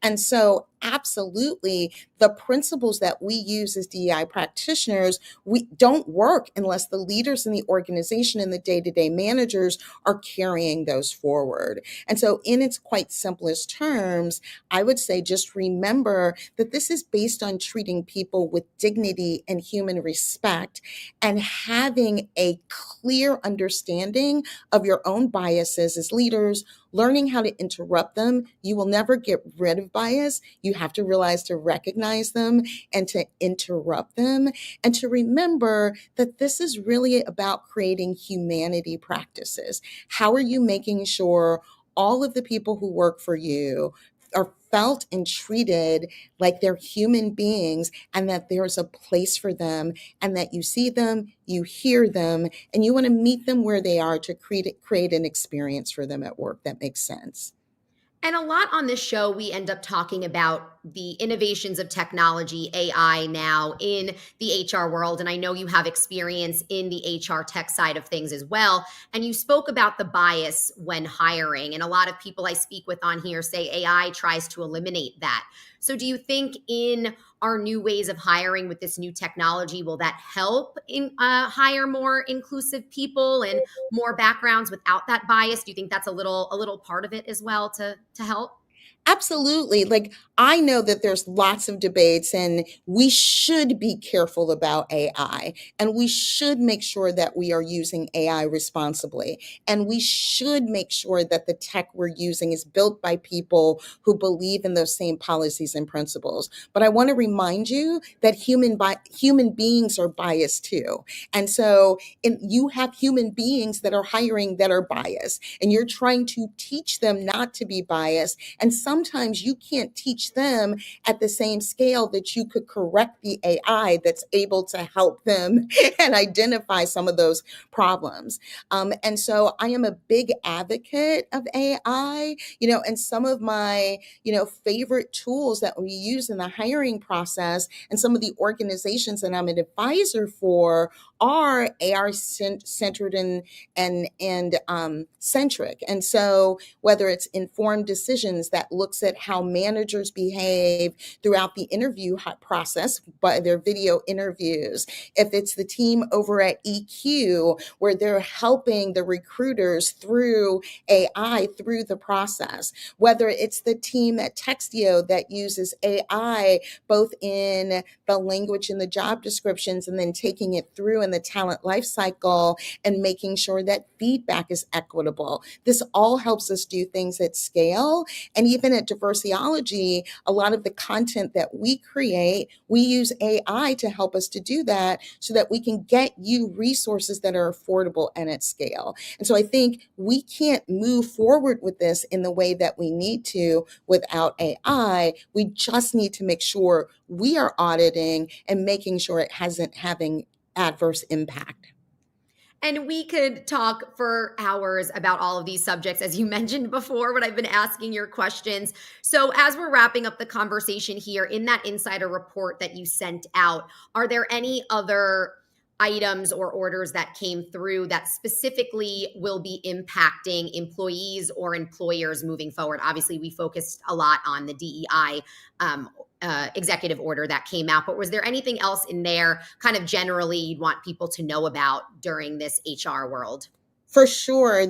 And so absolutely, the principles that we use as DEI practitioners, we don't work unless the leaders in the organization and the day-to-day managers are carrying those forward. And so in its quite simplest terms, I would say just remember that this is based on treating people with dignity and human respect and having a clear understanding of your own biases as leaders, learning how to interrupt them. You will never get rid of bias. You have to realize to recognize them and to interrupt them, and to remember that this is really about creating humanity practices. How are you making sure all of the people who work for you are felt and treated like they're human beings, and that there's a place for them, and that you see them, you hear them, and you want to meet them where they are to create an experience for them at work that makes sense. And a lot on this show, we end up talking about the innovations of technology, AI now in the HR world. And I know you have experience in the HR tech side of things as well. And you spoke about the bias when hiring. And a lot of people I speak with on here say AI tries to eliminate that. So do you think in our new ways of hiring with this new technology, will that help hire more inclusive people and more backgrounds without that bias? Do you think that's a little part of it as well to help? Absolutely. Like, I know that there's lots of debates, and we should be careful about AI, and we should make sure that we are using AI responsibly. And we should make sure that the tech we're using is built by people who believe in those same policies and principles. But I want to remind you that human beings are biased too. And so you have human beings that are hiring that are biased, and you're trying to teach them not to be biased. And sometimes you can't teach them at the same scale that you could correct the AI that's able to help them and identify some of those problems. And so I am a big advocate of AI, and some of my, favorite tools that we use in the hiring process, and some of the organizations that I'm an advisor for are AR centered and centric. And so whether it's informed decisions that looks at how managers behave throughout the interview process by their video interviews, if it's the team over at EQ where they're helping the recruiters through AI through the process, whether it's the team at Textio that uses AI both in the language and the job descriptions and then taking it through in the talent life cycle and making sure that feedback is equitable. This all helps us do things at scale. And even at Diversiology, a lot of the content that we create, we use AI to help us to do that so that we can get you resources that are affordable and at scale. And so I think we can't move forward with this in the way that we need to without AI. We just need to make sure we are auditing and making sure it hasn't having adverse impact. And we could talk for hours about all of these subjects, as you mentioned before, when I've been asking your questions. So, as we're wrapping up the conversation here, in that insider report that you sent out, are there any other items or orders that came through that specifically will be impacting employees or employers moving forward? Obviously, we focused a lot on the DEI executive order that came out, but was there anything else in there kind of generally you'd want people to know about during this HR world? For sure.